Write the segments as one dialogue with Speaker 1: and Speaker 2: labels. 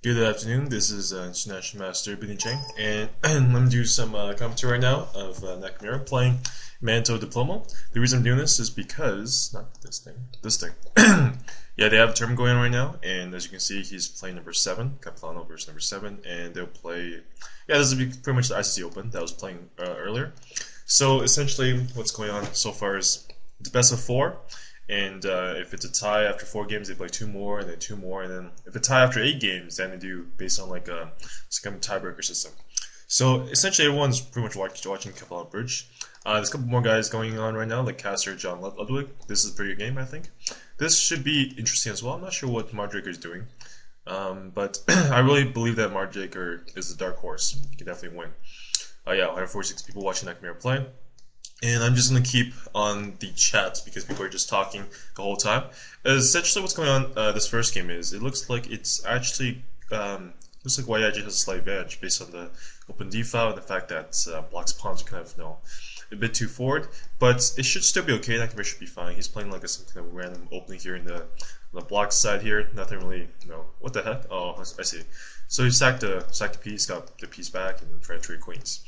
Speaker 1: Good afternoon, this is International Master Benny Chang, and let me do some commentary right now of Nakamura playing Manitodeplomo. The reason I'm doing this is because, not this thing. Yeah, they have a tournament going on right now, and as you can see, he's playing number 7, Capilano versus number 7, and they'll play, yeah, this will be pretty much the ICC Open that I was playing earlier. So essentially, what's going on so far is it's best of 4. And if it's a tie after 4 games, they play 2 more, and then 2 more, and then if it's a tie after 8 games, then they do based on like a kind of tiebreaker system. So essentially, everyone's pretty much watching Capilanobridge. There's a couple more guys going on right now, like Caster, John Ludwig. This is a pretty good game, I think. This should be interesting as well. I'm not sure what Mardraker is doing, but I really believe that Mardraker is the dark horse. He can definitely win. Yeah, 146 people watching Nakamura play. And I'm just going to keep on the chat because people are just talking the whole time. Essentially what's going on this first game is, it looks like it's actually, looks like White actually has a slight advantage based on the open d file and the fact that Black's pawns are kind of, a bit too forward. But it should still be okay, Nakamura should be fine. He's playing like some kind of random opening here in the Black side here. Nothing really, what the heck? Oh, I see. So he sacked the piece, got the piece back, and tried to trade queens.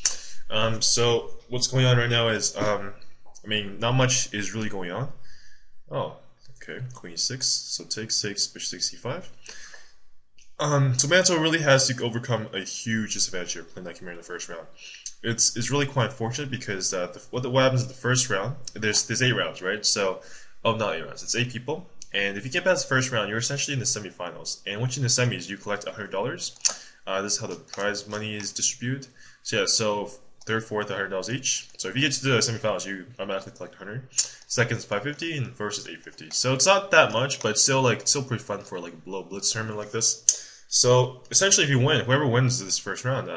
Speaker 1: So what's going on right now is, not much is really going on. Oh, okay, queen 6, so take 6, bishop 6, c5. So Manto really has to overcome a huge disadvantage here playing Nakamura in the first round. It's really quite unfortunate because what happens in the first round, there's 8 rounds, right? So, not 8 rounds, it's 8 people. And if you get past the first round, you're essentially in the semifinals. And once you're in the semis, you collect $100. This is how the prize money is distributed. So yeah, so third, fourth, $100 each. So if you get to the semifinals, you automatically collect 100. Second is 550, and first is 850. So it's not that much, but still pretty fun for like a blitz tournament like this. So essentially, if you win, whoever wins this first round,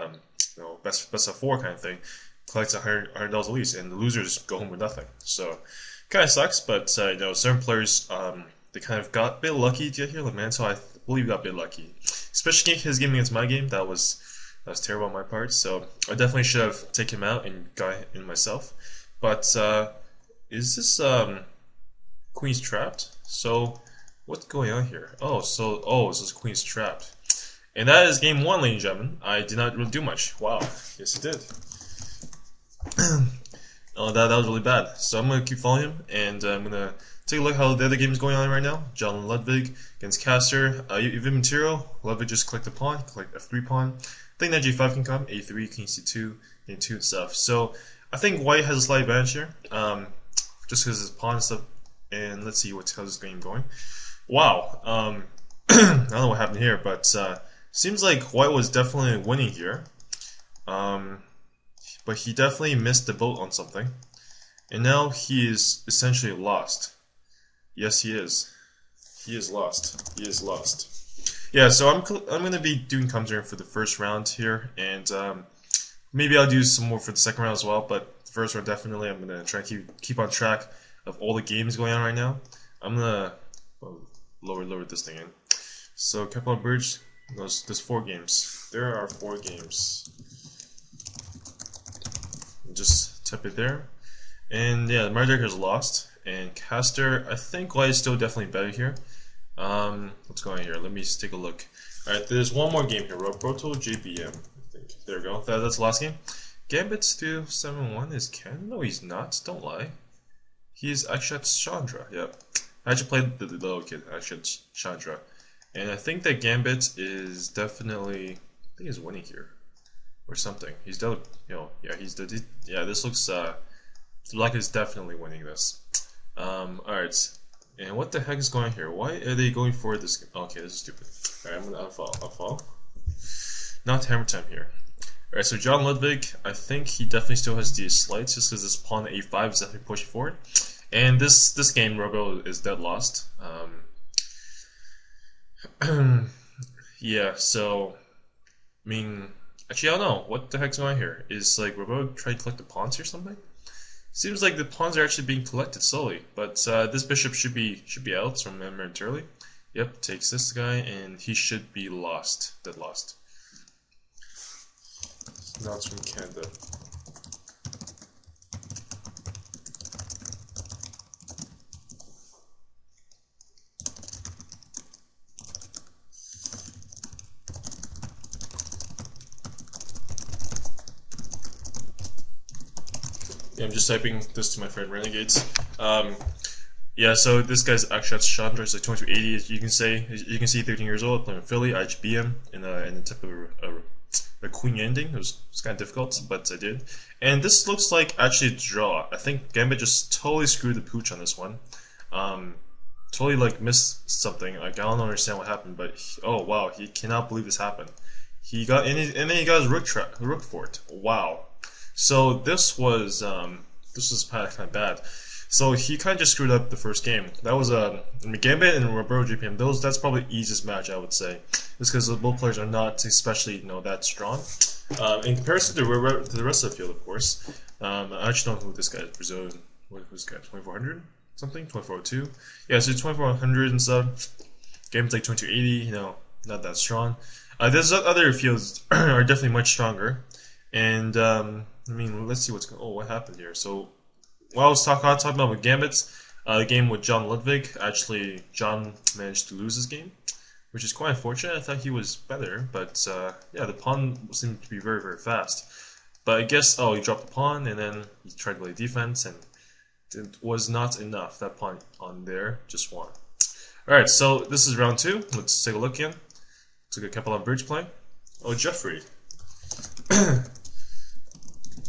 Speaker 1: best of 4 kind of thing, collects $100 at least, and the losers go home with nothing. So kind of sucks, but certain players they kind of got a bit lucky to get here. Like Manto, I believe got a bit lucky, especially his game against my game. That was terrible on my part, so I definitely should have taken him out and got in myself. But is this queen's trapped? So what's going on here? So this is queen's trapped, and that is game 1, ladies and gentlemen. I did not really do much. Wow, yes, I did. Oh, that was really bad. So I'm gonna keep following him, and I'm gonna take a look how the other game is going on right now. John Ludwig against Caster. Even material. Ludwig just collect a pawn, collect f3 pawn. I think that g5 can come, a3, king c2, and 2 and stuff. So I think White has a slight advantage here, just because his pawn and stuff. And let's see how this game going. Wow, I don't know what happened here, but seems like White was definitely winning here. But he definitely missed the boat on something, and now he is essentially lost. Yes, he is. He is lost. He is lost. Yeah, so I'm gonna be doing commentary for the first round here, and maybe I'll do some more for the second round as well. But the first round, definitely, I'm gonna try to keep on track of all the games going on right now. I'm gonna lower this thing in. So Capilanobridge, there's 4 games. There are 4 games. Just tap it there, and yeah, Mardraker is lost, and Caster, I think White is still definitely better here. What's going on here? Let me just take a look. Alright, there's one more game here. Roberto JBM, I think. There we go. That's the last game. Gambit's 271 is Ken? No, he's not. Don't lie. He's Akshat Chandra. Yep. I actually played the little kid, Akshat Chandra. And I think that Gambit is definitely, I think he's winning here. Or something. He's done, yeah, this looks, like he's definitely winning this. Alright. And what the heck is going on here? Why are they going for this? Okay, this is stupid. Alright, I'm gonna unfollow. Not hammer time here. Alright, so John Ludwig, I think he definitely still has these slights just because this pawn a5 is definitely pushing forward. And this game, Robo is dead lost. Yeah, so, actually, I don't know. What the heck's going on here? Is like Robo trying to collect the pawns or something? Seems like the pawns are actually being collected slowly, but this bishop should be out from momentarily. Yep, takes this guy, and he should be lost. Dead lost. Now it's from Canada. Yeah, I'm just typing this to my friend Renegades. Yeah, so this guy's actually at Chandra. He's like 2280, as you can say. You can see 13 years old, playing with Philly. I HB him in a type of a queen ending. It was kind of difficult, but I did. And this looks like actually a draw. I think Gambit just totally screwed the pooch on this one. Totally like missed something. Like I don't understand what happened, but oh wow, he cannot believe this happened. He got and then he got his rook fort. Wow. So this was kind of bad. So he kind of just screwed up the first game. That was I mean, Gambit and Roberto GPM. That's probably the easiest match I would say, just because both players are not especially that strong. In comparison to the rest of the field, of course. I actually don't know who this guy is. Brazilian. Who's this guy? 2400 something? 2402. Yeah, so 2400 and stuff. Game's like 2280. Not that strong. There's other fields are definitely much stronger. And I mean, let's see what's going. Oh, what happened here? So. While I was talking about with Gambits, the game with John Ludwig, actually John managed to lose his game, which is quite unfortunate. I thought he was better, but yeah, the pawn seemed to be very, very fast. But I guess, he dropped the pawn, and then he tried to play defense, and it was not enough. That pawn on there just won. Alright, so this is round 2. Let's take a look again. Let's look at Capilanobridge play. Oh, Jeffrey.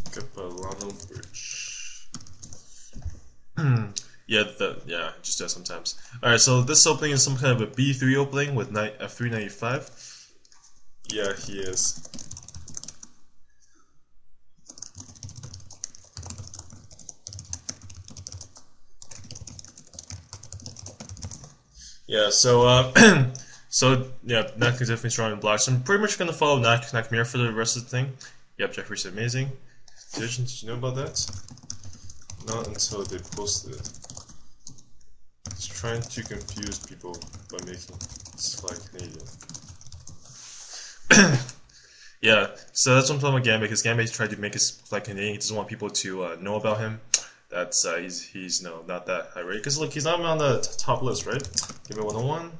Speaker 1: Capilanobridge. Yeah, just does sometimes. Alright, so this opening is some kind of a B3 opening with knight F3, knight E5. Yeah, he is. Yeah, so so yeah, Nak is definitely strong in black. So I'm pretty much gonna follow Nakamura for the rest of the thing. Yep, Jeffrey's amazing. Did you know about that? Not until they posted it. It's trying to confuse people by making this flag Canadian. Yeah, so that's what I'm talking about Gambit, because Gambit tried to make his flag Canadian. He doesn't want people to know about him. That's he's not that high rate, because look, he's not on the top list, right? Gambit 101.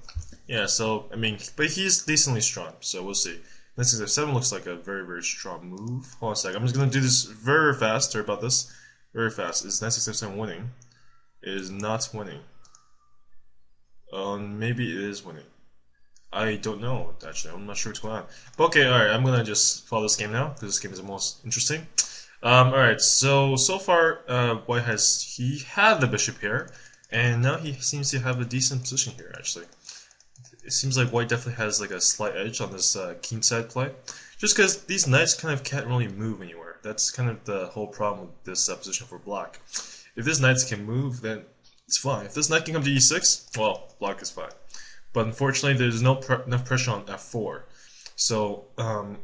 Speaker 1: Yeah, so I mean, but he's decently strong, so we'll see. Knight 6F7 looks like a very, very strong move. Hold on a second, I'm just gonna do this very, very fast. Sorry about this. Very fast. Is Knight 6F7 winning? It is not winning. Maybe it is winning. I don't know, actually. I'm not sure what's going on. But okay, alright, I'm gonna just follow this game now, because this game is the most interesting. Alright, so far, White he had the bishop here, and now he seems to have a decent position here, actually. It seems like White definitely has like a slight edge on this kingside play, just because these knights kind of can't really move anywhere. That's kind of the whole problem with this position for black. If this knight can move, then it's fine. If this knight can come to e6, well, black is fine. But unfortunately, there's enough pressure on f4. So I'm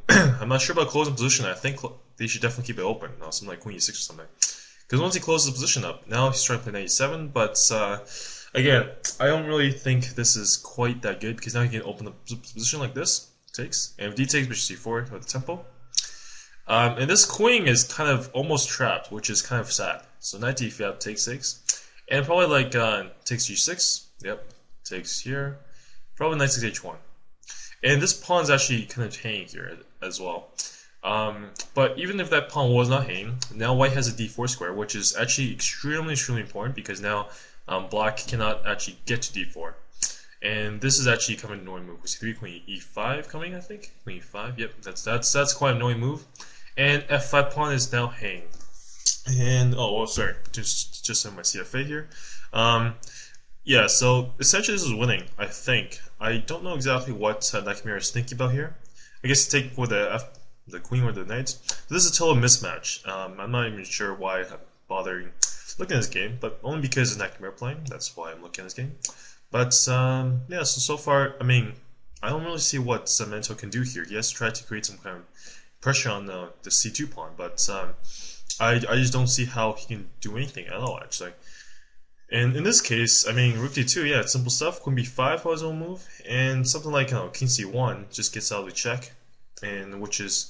Speaker 1: not sure about closing position. I think they should definitely keep it open. Something like queen e6 or something. Because once he closes the position up, now he's trying to play knight e7. But again, I don't really think this is quite that good, because now he can open the position like this. Takes, and if d takes, bishop c4 with the tempo. And this queen is kind of almost trapped, which is kind of sad. So knight d5 takes 6, and probably like takes g6. Yep, takes here. Probably knight 6 h1. And this pawn is actually kind of hanging here as well. But even if that pawn was not hanging, now white has a d4 square, which is actually extremely important, because now black cannot actually get to d4. And this is actually kind of an annoying move. c3, queen e5 coming, I think. Queen e5. Yep, that's quite an annoying move. And f5 pawn is now hanging. And sorry, just on my CFA here. Yeah, so essentially this is winning, I think. I don't know exactly what Nakamura is thinking about here. I guess take for the queen or the knight. This is a total mismatch. I'm not even sure why I'm bothering looking at this game, but only because it's Nakamura playing. That's why I'm looking at this game. But yeah, so far, I mean, I don't really see what Manito can do here. He has tried to create some kind of pressure on the c2 pawn, but I just don't see how he can do anything at all, actually. And in this case, I mean, rook d2, yeah, it's simple stuff. Queen b5 was his own move, and something like king c1 just gets out of the check, and which is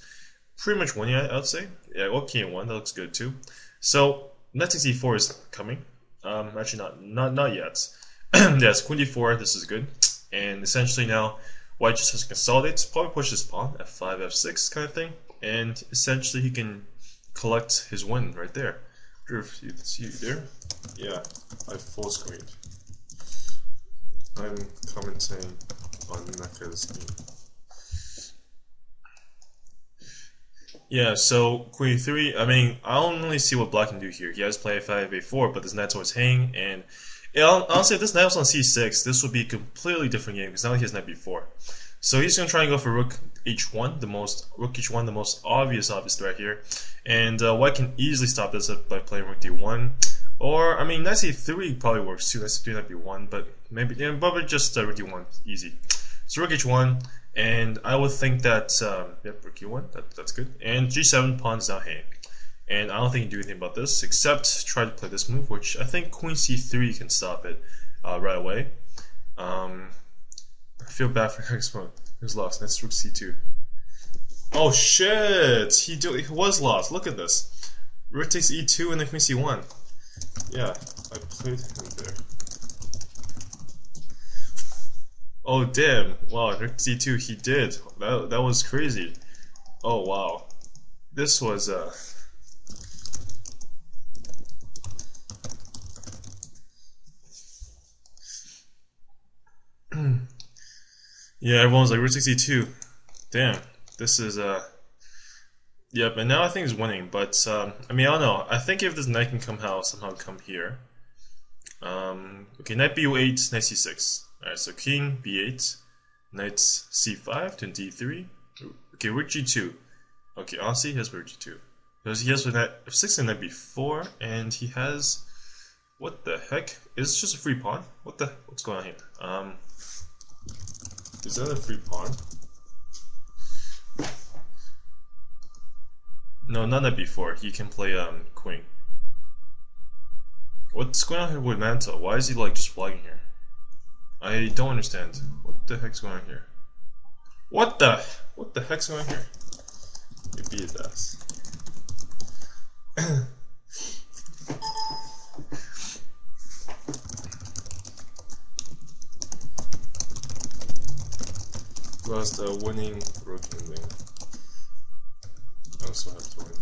Speaker 1: pretty much winning, I'd say. Yeah, well, king a1, that looks good too. So knight takes e4 is coming. Actually, not yet. Yes, queen d4, this is good. And essentially now, white just has to consolidate, probably push this pawn, f5, f6 kind of thing, and essentially he can collect his win right there. if it's you there. Yeah, I full screened. I'm commenting on Naka's game. Yeah, so queen 3, I mean, I don't really see what black can do here. He has played a5, a4, but this knight's always hanging, and honestly, if this knight was on c6, this would be a completely different game, because now he has knight b4. So he's going to try and go for rook h1, the most obvious threat here. And white can easily stop this by playing rook d1. Or, I mean, knight c3 probably works too, knight c3, knight b1, but maybe, yeah, probably just rook d1, easy. So rook h1, and I would think that, yep, rook e1, that's good. And g7, pawn is now hanging. And I don't think you can do anything about this, except try to play this move, which I think queen c3 can stop it right away. I feel bad for next one. He was lost. That's rook c2. Oh shit! He was lost. Look at this. Rook takes e2 and then queen c1. Yeah, I played him there. Oh damn! Wow, rook c2. He did. That was crazy. Oh wow. This was yeah, everyone's like rook 62. Damn, this is yep. And now I think he's winning, but I mean I don't know. I think if this knight can somehow come here. Okay, knight b8, knight c6. All right, so king b8, knight c5 to d3. Okay, rook g2. Okay, honestly, he has rook g2 because he has knight f6 and knight b4, and he has what the heck? Is this just a free pawn? What's going on here? Is that a free pawn? No, not that before. He can play queen. What's going on here with Manto? Why is he like just flagging here? I don't understand. What the heck's going on here? What the heck's going on here? Maybe it does. Was the winning rook ending. I also have to win.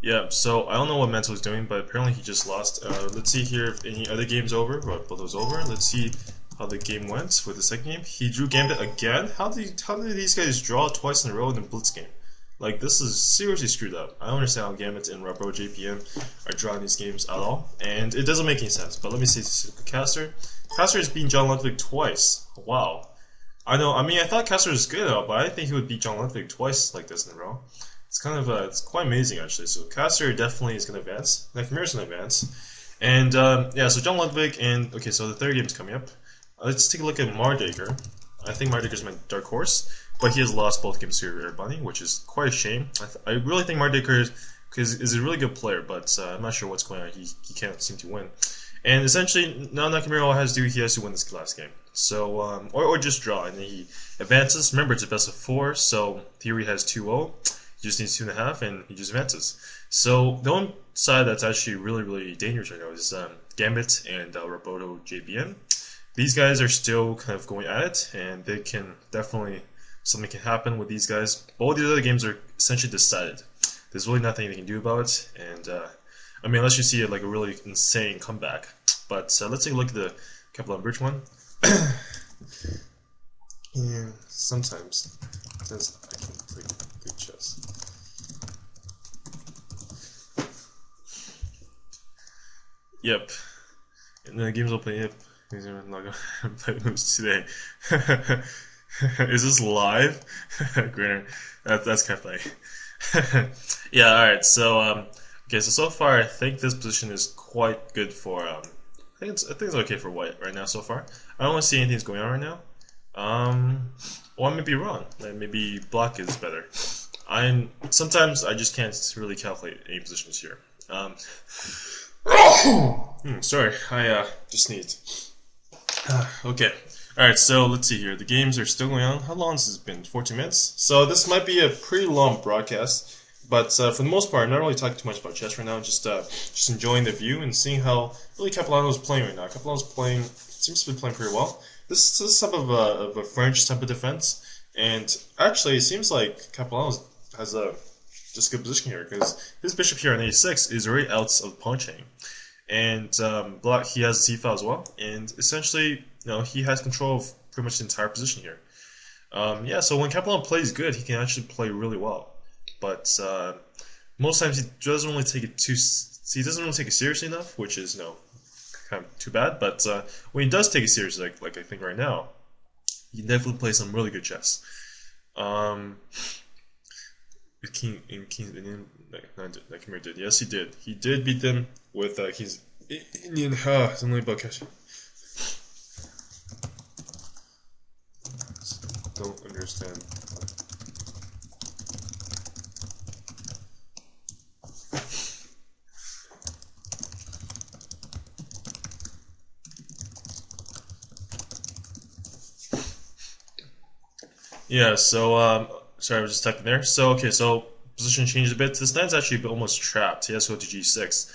Speaker 1: Yeah, so I don't know what Manto is doing, but apparently he just lost. Let's see here if any other game's over, or both those over. Let's see how the game went with the second game. He drew Gambit again? How did these guys draw twice in a row in the Blitz game? Like, this is seriously screwed up. I don't understand how Gambit and Repro JPM are drawing these games at all, and it doesn't make any sense. But let me see, Caster. Caster has beaten John Ludwig twice. Wow. I know, I mean, I thought Caster was good at all, but I didn't think he would beat John Ludwig twice like this in a row. It's kind of, it's quite amazing actually. So Caster definitely is going to advance. Nakamura's going to advance. And, yeah, so John Ludwig and, okay, so the third game is coming up. Let's take a look at Mardaker. I think Mardaker's my dark horse, but he has lost both games to Rare Bunny, which is quite a shame. I really think Mardaker is a really good player, but I'm not sure what's going on. He can't seem to win. And essentially, now Nakamura all has to do, he has to win this last game. So, or just draw, and then he advances. Remember, it's a best of 4, so Theory has 2-0. He just needs 2.5, and he just advances. So, the one side that's actually really, really dangerous right now is Gambit and Roboto JBM. These guys are still kind of going at it, and they can definitely, something can happen with these guys. All these other games are essentially decided. There's really nothing they can do about it, and I mean, unless you see like a really insane comeback. But let's take a look at the Capilanobridge one. Yeah, sometimes I can play good chess. Yep, and the games will play. Yep. I'm not gonna play moves today. Is this live? Grinner. That's kind of funny. Yeah, alright, so okay, so far I think this position is quite good for I think it's okay for white right now so far. I don't want to see anything's going on right now. Well, I may be wrong. Maybe black is better. Sometimes I just can't really calculate any positions here. Sorry, I just sneezed. Okay. Alright, so let's see here. The games are still going on. How long has this been? 14 minutes? So this might be a pretty long broadcast, but for the most part, I'm not really talking too much about chess right now. Just enjoying the view and seeing how really Capilano is playing right now. Capilano seems to be playing pretty well. This is type of a French type of defense, and actually it seems like Capilano has just good position here because his bishop here on a6 is already out of the pawn chain, and black, he has a c-file as well, and essentially, he has control of pretty much the entire position here. Yeah, so when Capelano plays good, he can actually play really well, but most times he doesn't really take it seriously enough, which is kind of too bad. But when he does take it seriously, like I think right now, he definitely plays some really good chess. Nakamura did. Yes, he did. He did beat them with his Indian. Something about cash. Don't understand. Yeah, so, sorry, I was just typing there. So, okay, so position changed a bit. This knight's actually almost trapped. He has to go to g6.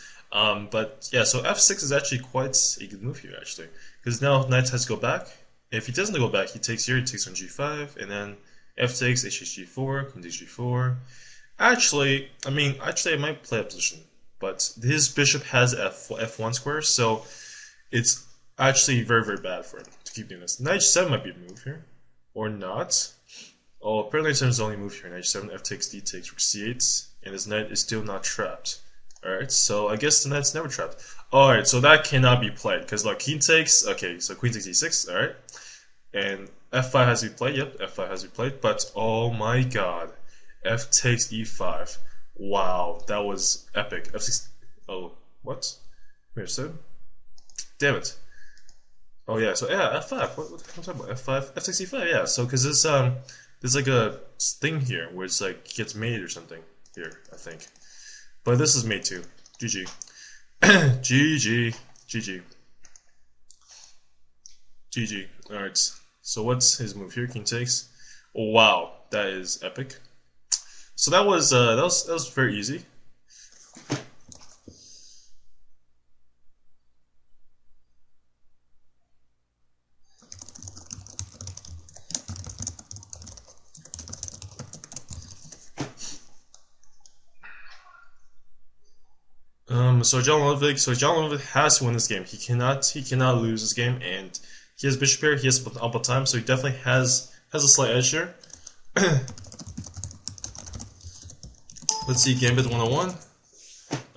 Speaker 1: But, yeah, so f6 is actually quite a good move here, actually. Because now knight has to go back. If he doesn't go back, he takes here, he takes on g5, and then f takes, h takes g4, queen takes g4. Actually, I might play a position, but his bishop has f1 square, so it's actually very, very bad for him to keep doing this. Knight g7 might be a move here, or not. Oh, apparently knight g7 is the only move here. Knight g7, f takes, d takes, rook c8, and his knight is still not trapped. Alright, so I guess the knight's never trapped. Alright, so that cannot be played, because look, king takes, okay, so queen takes e6, alright. And f5 has to be played, yep, f5 has to be played, but oh my god, f takes e5. Wow, that was epic. f6, oh, what? Wait a second. Damn it. Oh yeah, so yeah, f5, what am I talking about? f5, f6, e5, yeah, so because there's like a thing here where it's like gets made or something here, I think. But this is made too. GG. GG. GG. GG. Alright. So what's his move here? King takes. Oh, wow, that is epic. So that was very easy. So John Ludwig has to win this game. He cannot lose this game, and he has bishop here. He has ample time, so he definitely has a slight edge here. Let's see, Gambit 101.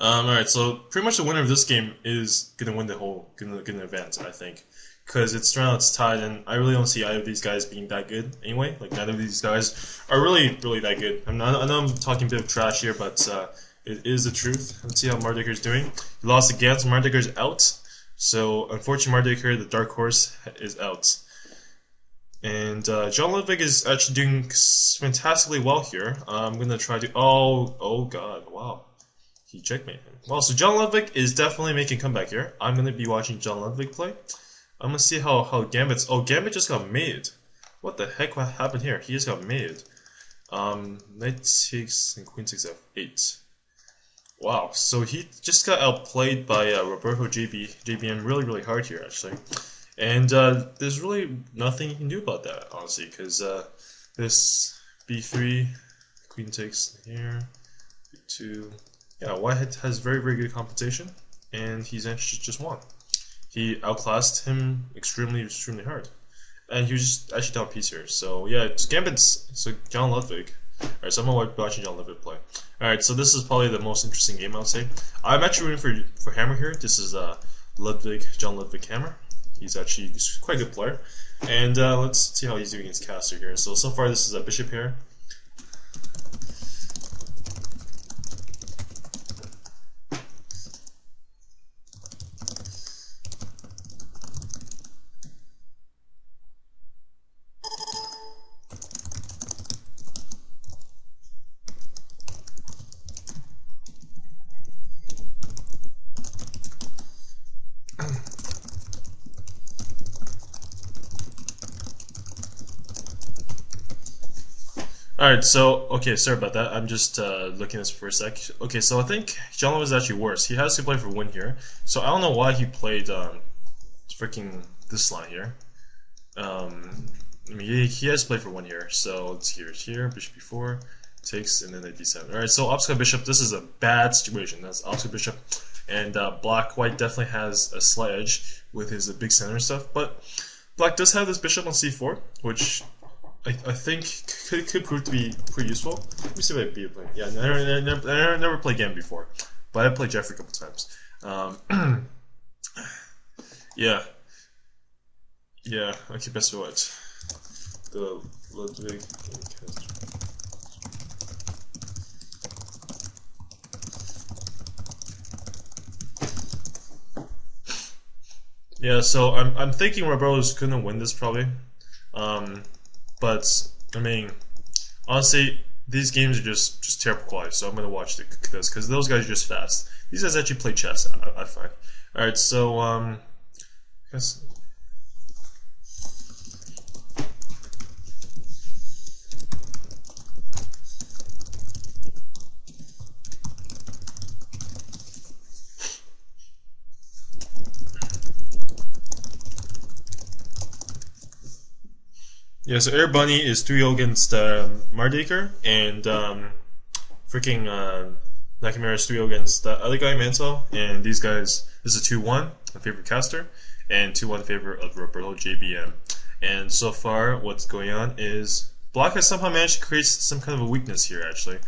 Speaker 1: Alright, so pretty much the winner of this game is gonna win the whole gonna advance, I think, because it's right now it's tied, and I really don't see either of these guys being that good anyway. Like neither of these guys are really that good. I know I'm talking a bit of trash here, but it is the truth. Let's see how Mardiker's doing. He lost again, so Mardiker's out. So, unfortunately, Mardiker, the dark horse, is out. And John Ludwig is actually doing fantastically well here. I'm going to try to... Oh god, wow. He checkmated him. Well, so John Ludwig is definitely making a comeback here. I'm going to be watching John Ludwig play. I'm going to see how Gambit's... Oh, Gambit just got mated. What the heck happened here? He just got mated. Knight takes and queen takes f8. Wow, so he just got outplayed by Roberto JBM really hard here, actually. And there's really nothing you can do about that, honestly, because this b3, queen takes here, b2. Yeah, White has very good competition, and he's actually just won. He outclassed him extremely hard. And he was just actually down piece here. So yeah, it's Gambit's, so John Ludwig. Alright, so I'm gonna be watching John Ludwig play. Alright, so this is probably the most interesting game, I would say. I'm actually rooting for Hammer here. This is John Ludwig Hammer. He's quite a good player. And let's see how he's doing against Caster here. So far this is a bishop here. Alright, so, okay, sorry about that. I'm just looking at this for a sec. Okay, so I think John Ludwig is actually worse. He has to play for win here. So I don't know why he played freaking this line here. I mean, he has to play for win here. So let's see here, bishop b4, takes, and then knight d7. Alright, so obstacle bishop, this is a bad situation. That's obstacle bishop, and black-white definitely has a slight edge with his big center and stuff, but black does have this bishop on c4, which I think could prove to be pretty useful. Let me see what I beat playing. Yeah, I never played Gambit before, but I played Jeffrey a couple times. Yeah. Okay, best of what? The Ludwig. Yeah, so I'm thinking Roberto's gonna win this probably. But I mean, honestly, these games are just terrible quality. So I'm gonna watch this because those guys are just fast. These guys actually play chess. I find. All right, so I guess. Yeah, so Air Bunny is 3-0 against Mardaker, and freaking Nakamura is 3-0 against the other guy, Mantle, and these guys, this is 2-1 in favor of Caster, and 2-1 in favor of Roberto JBM. And so far, what's going on is Black has somehow managed to create some kind of a weakness here, actually,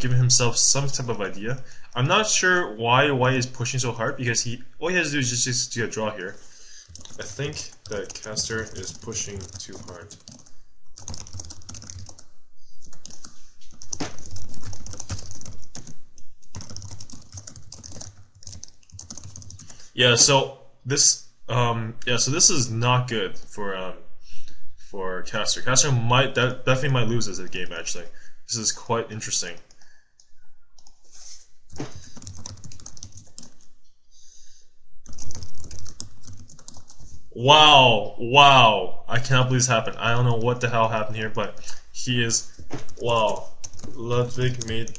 Speaker 1: giving himself some type of idea. I'm not sure why White is pushing so hard, because all he has to do is just do a draw here. I think that Caster is pushing too hard. Yeah, so this this is not good for Caster. Caster definitely might lose this game actually. This is quite interesting. Wow, I cannot believe this happened. I don't know what the hell happened here, but he is, wow, Ludwig made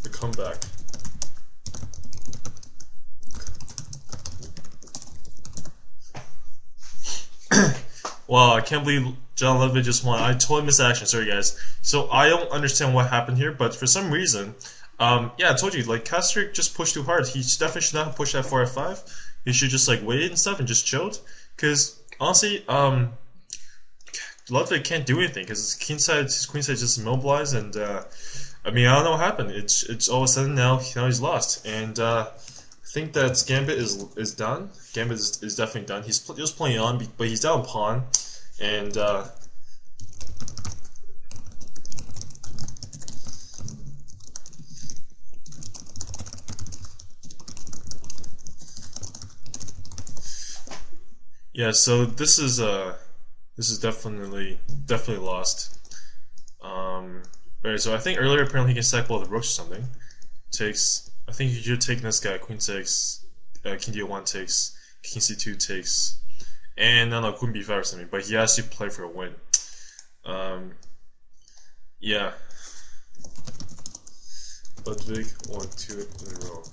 Speaker 1: the comeback. Wow, I can't believe John Ludwig just won. I totally missed action, sorry guys. So I don't understand what happened here, but for some reason, yeah, I told you, like, Caster just pushed too hard. He definitely should not have pushed that 4 f5. He should just like waited and stuff and just chilled. Because honestly, Ludwig can't do anything because his queenside just immobilized, and I mean I don't know what happened. It's all of a sudden now he's lost, and I think that Gambit is done. Gambit is definitely done. He's just playing on, but he's down pawn, and yeah, so this is definitely lost. Alright, so I think earlier apparently he can stack all the rooks or something. Takes, I think he should take this guy. Queen takes, King D1 takes, King C2 takes, and no, Queen B5 or something. But he has to play for a win. Yeah. Ludwig won 2 in a row.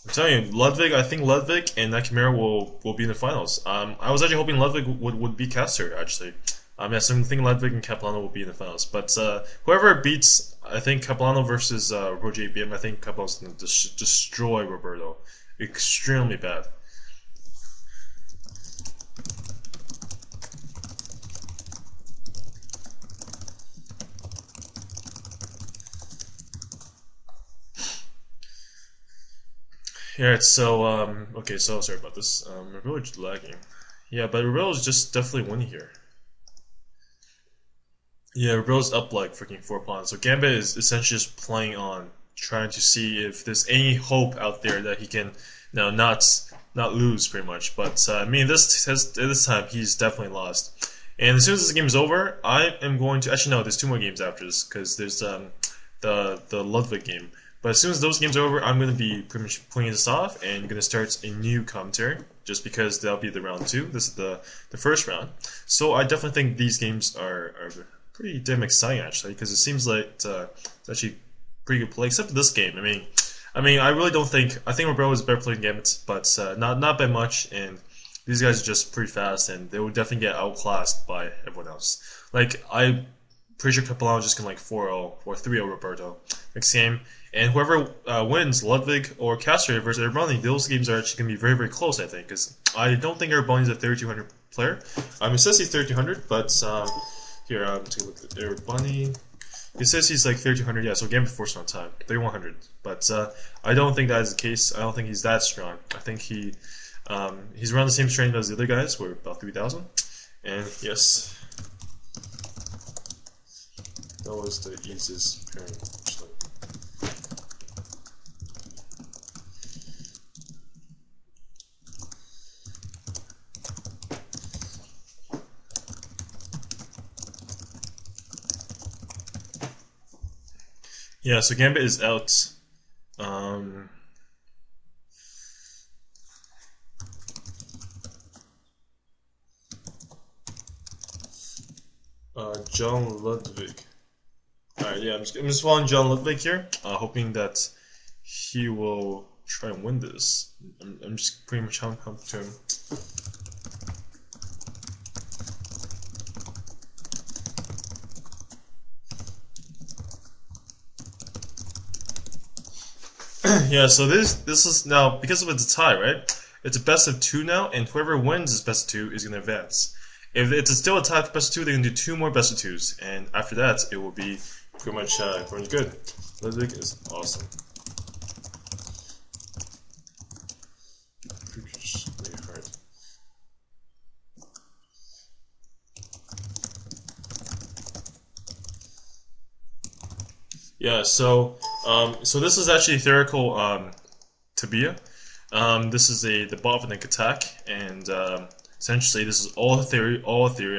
Speaker 1: I'm telling you, I think Ludwig and Nakamura will be in the finals. I was actually hoping Ludwig would beat Caster, actually. Yeah, so I think Ludwig and Capilano will be in the finals. But whoever beats, I think Capilano versus Roger JBM, I think Capilano's going to destroy Roberto. Extremely bad. Yeah, so, okay, so sorry about this. Rebel's lagging. Yeah, but Rebel's just definitely winning here. Yeah, Rebel's up like freaking 4 pawns. So Gambit is essentially just playing on, trying to see if there's any hope out there that he can, not lose pretty much. But I mean, this time he's definitely lost. And as soon as this game is over, I am going to actually no, there's 2 more games after this because there's the Ludwig game. But as soon as those games are over, I'm going to be pretty much putting this off and going to start a new commentary, just because that'll be the round 2. This is the first round. So I definitely think these games are pretty damn exciting, actually, because it seems like it's actually pretty good play, except for this game. I mean, I really don't think, I think Roberto is better playing Gambit, but not by much, and these guys are just pretty fast, and they will definitely get outclassed by everyone else. Like, I'm pretty sure Capilano just can like 4-0 or 3-0 Roberto next game. And whoever wins, Ludwig or Castor versus Erbani, those games are actually going to be very, very close, I think. Because I don't think Erbani's a 3200 player. It says he's 3200, but here, take a look at Erbani. It says he's like 3200, yeah, so game before not time, 3100. But I don't think that is the case. I don't think he's that strong. I think he's around the same strength as the other guys, we're about 3000. And yes, that was the easiest pairing. Yeah, so Gambit is out. John Ludwig. Alright, yeah, I'm just following John Ludwig here, hoping that he will try and win this. I'm just pretty much hung up to him. Yeah, so this is now, because of it's a tie, right? It's a best of 2 now, and whoever wins this best of 2 is going to advance. If it's still a tie for best of 2, they're going to do 2 more best of 2s, and after that, it will be pretty much pretty good. Ludwig is awesome. Yeah, so this is actually theoretical Tabia. This is the Botvinnik attack, and essentially this is all theory.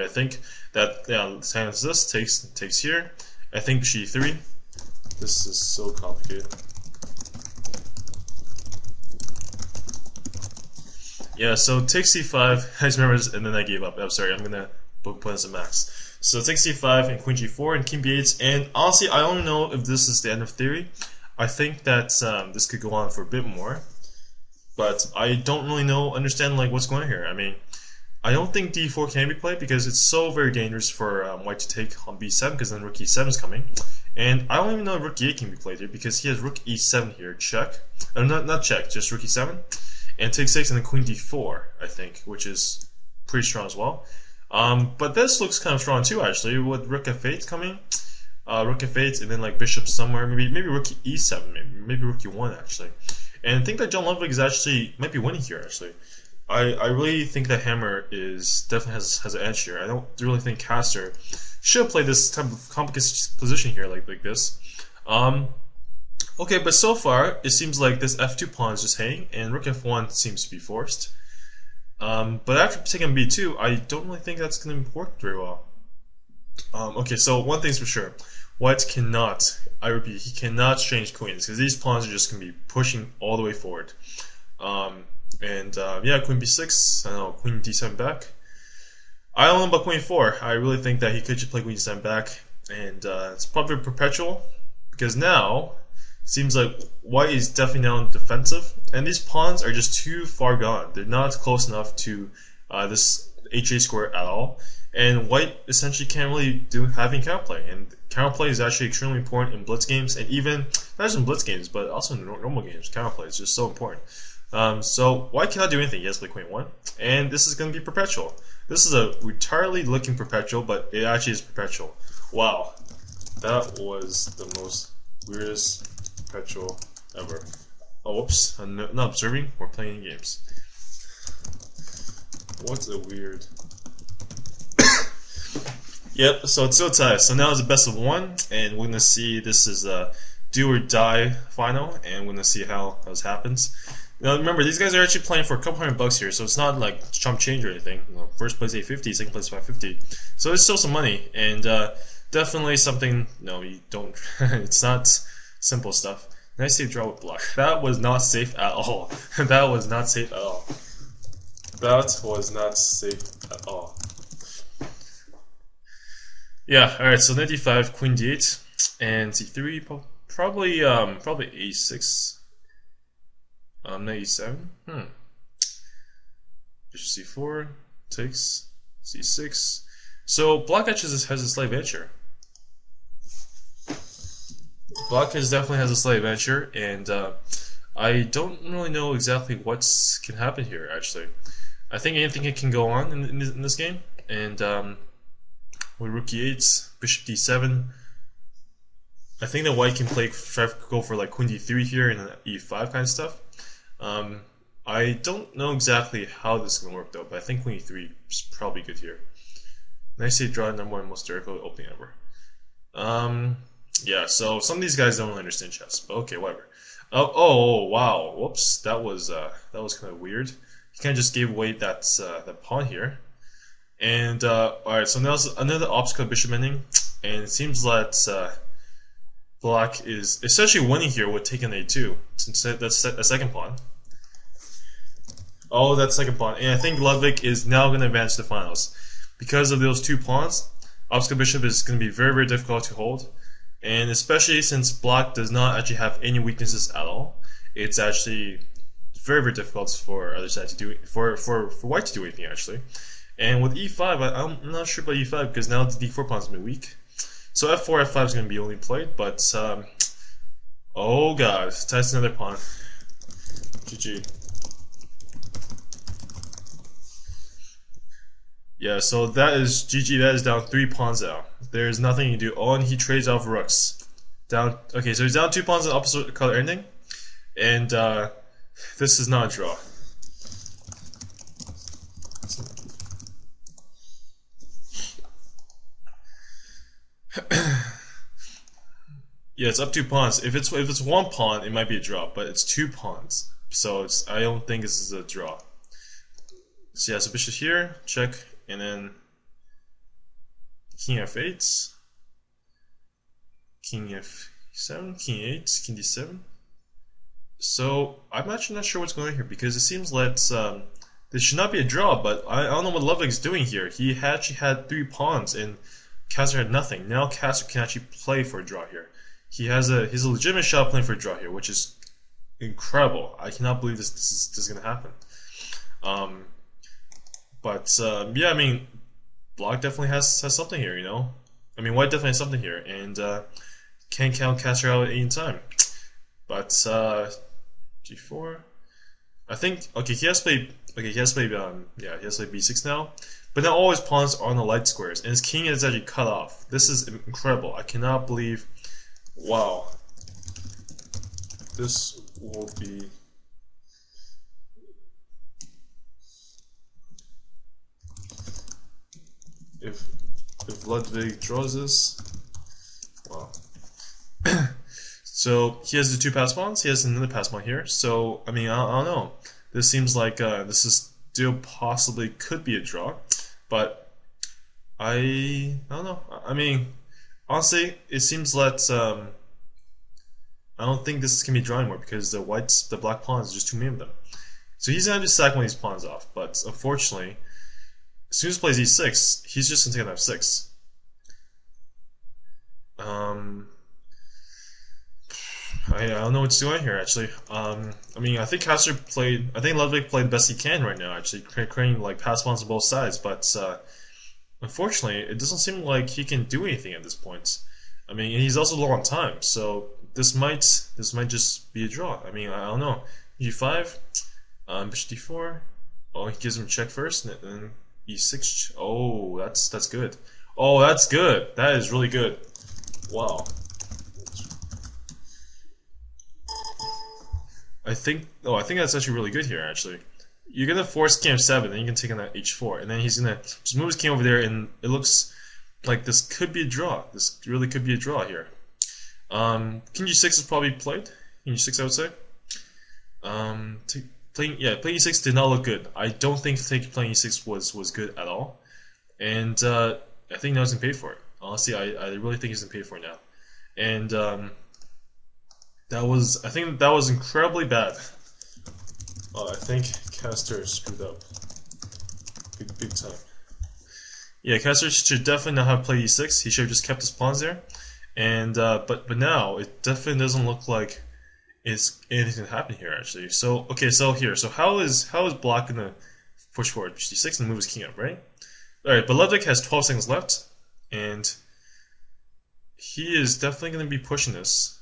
Speaker 1: I think that this takes here. I think G3. This is so complicated. Yeah, so take C5. I just remember this, and then I gave up. I'm sorry. I'm gonna put this at max. So take C5 and Queen G4 and King B8, and honestly, I don't know if this is the end of theory. I think that this could go on for a bit more, but I don't really understand like what's going on here. I mean, I don't think D4 can be played because it's so very dangerous for White to take on B7 because then Rook E7 is coming, and I don't even know if Rook E8 can be played here because he has Rook E7 here, check, not check, just Rook E7, and take 6 and then Queen D4, I think, which is pretty strong as well. But this looks kind of strong too, actually, with Rook F8 coming. Rook F8 and then like Bishop somewhere, maybe Rook E7, maybe Rook E1 actually. And I think that John Ludwig is actually might be winning here actually. I really think that Hammer is definitely has an edge here. I don't really think Castor should play this type of complicated position here like this. Okay, but so far it seems like this F2 pawn is just hanging, and Rook F1 seems to be forced. But after taking B2, I don't really think that's going to work very well. Okay, so one thing's for sure. White cannot, I repeat, he cannot change queens, because these pawns are just going to be pushing all the way forward. Yeah, Queen B6, I don't know, Queen D7 back. I don't know about Queen 4. I really think that he could just play Queen D7 back, and it's probably perpetual, because now seems like White is definitely now in defensive, and these pawns are just too far gone. They're not close enough to this HA square at all, and White essentially can't really do having counterplay, and counterplay is actually extremely important in blitz games, and even not just in blitz games, but also in normal games. Counterplay is just so important. So White cannot do anything. He has to play Queen 1, and this is going to be perpetual. This is a entirely looking perpetual, but it actually is perpetual. Wow, that was the most weirdest perpetual ever. Oh, whoops, I'm not observing, we're playing games. What's a weird... Yep, so it's still tied. So now it's a best of 1, and we're gonna see this is a do or die final, and we're gonna see how this happens. Now remember, these guys are actually playing for a couple $100 here, so it's not like chump change or anything. You know, first place 850, second place 550, so it's still some money, and definitely something. No, you don't. It's not simple stuff. Nice save draw with block. That was not safe at all. That was not safe at all. That was not safe at all. Yeah. All right. So knight d5, queen d8, and c3. Probably a6. Knight e7. bishop c4 takes c6. So Black actually has a slight advantage. Black definitely has a slight advantage, and I don't really know exactly what can happen here. Actually, I think anything can go on in this game, and with rook e8, bishop d7. I think that white can try to go for like queen d3 here and e5 kind of stuff. I don't know exactly how this is going to work though, but I think queen e3 is probably good here. Nice draw, number one most difficult opening ever. Yeah, so some of these guys don't really understand chess, but okay, whatever. Oh, wow, whoops, that was kind of weird. He kind of just gave away that pawn here. And all right, so now another obstacle bishop ending, and it seems that Black is essentially winning here with taking a2, since that's a second pawn. Oh, that's second pawn, and I think Ludwig is now going to advance to the finals. Because of those two pawns, obstacle bishop is going to be very, very difficult to hold, and especially since Black does not actually have any weaknesses at all, it's actually very, very difficult for other side to do for White to do anything actually. And with e5, I'm not sure about e5 because now the d4 pawn is going to be weak. So f4, f5 is going to be only played, but oh god, that's another pawn. GG. Yeah, so that is GG. That is down 3 pawns now. There's nothing you can do. Oh, and he trades off rooks. Down. Okay, so he's down 2 pawns in opposite color ending, and this is not a draw. Yeah, it's up 2 pawns. If it's 1 pawn, it might be a draw, but it's 2 pawns, so I don't think this is a draw. So yeah, so bishop here, check, and then king f8, king f7, king 8, king d7. So I'm actually not sure what's going on here because it seems like this should not be a draw, but I don't know what Ludwig's doing here. He actually had 3 pawns and Kaiser had nothing. Now Kaiser can actually play for a draw here. He's a legitimate shot playing for a draw here, which is incredible. I cannot believe this is going to happen. Yeah, I mean, Black definitely has something here, you know. I mean, White definitely has something here, and can't count Kaiser out at any time. But g4. I think he has played b6 now. But now all his pawns are on the light squares, and his king is actually cut off. This is incredible. I cannot believe. Wow. This will be. If Ludwig draws this, wow. So he has the 2 pass pawns. He has another pass pawn here. So I mean, I don't know. This seems like this is still possibly could be a draw, but I don't know. I mean, honestly, it seems that I don't think this can be drawn anymore because the black pawns, just too many of them. So he's gonna have to sack one of these pawns off, but unfortunately, as soon as he plays e6, he's just gonna take an f6. I don't know what's going on here actually. I mean, I think Ludwig played the best he can right now, actually, creating like pass pawns on both sides. But unfortunately, it doesn't seem like he can do anything at this point. I mean, and he's also low on time, so this might just be a draw. I mean, I don't know. G5, bishop d4. Oh, he gives him a check first, and then e6. Oh, that's good. Oh, that's good. That is really good. Wow. I think that's actually really good here, actually. You're gonna force king f7, then you can take on that h4, and then he's gonna just move his king over there, and it looks like this could be a draw. This really could be a draw here. King g6 is probably played. King g6, I would say. Playing e6 did not look good. I don't think playing e6 was good at all, and I think now he's gonna pay for it. Honestly, I really think he's gonna pay for it now, and I think that was incredibly bad. I think Castor screwed up big time. Yeah, Castor should definitely not have played e6. He should have just kept his pawns there, and but now it definitely doesn't look like anything happen here actually. So okay, so how is Black gonna push forward d6 and move his king up, right? Alright, but Ludwig has 12 seconds left, and he is definitely going to be pushing this.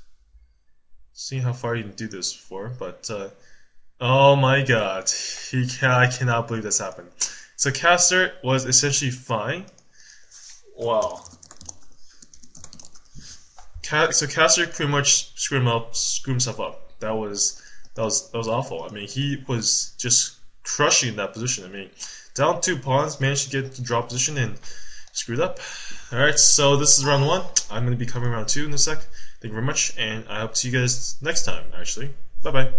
Speaker 1: Seeing how far he can do this for, but oh my god, I cannot believe this happened. So Castor was essentially fine. Wow. So Castor pretty much screwed himself up. That was awful. I mean, he was just crushing that position. I mean, down 2 pawns, managed to get to draw position and screwed up. Alright, so this is round 1. I'm going to be covering round 2 in a sec. Thank you very much, and I hope to see you guys next time, actually. Bye-bye.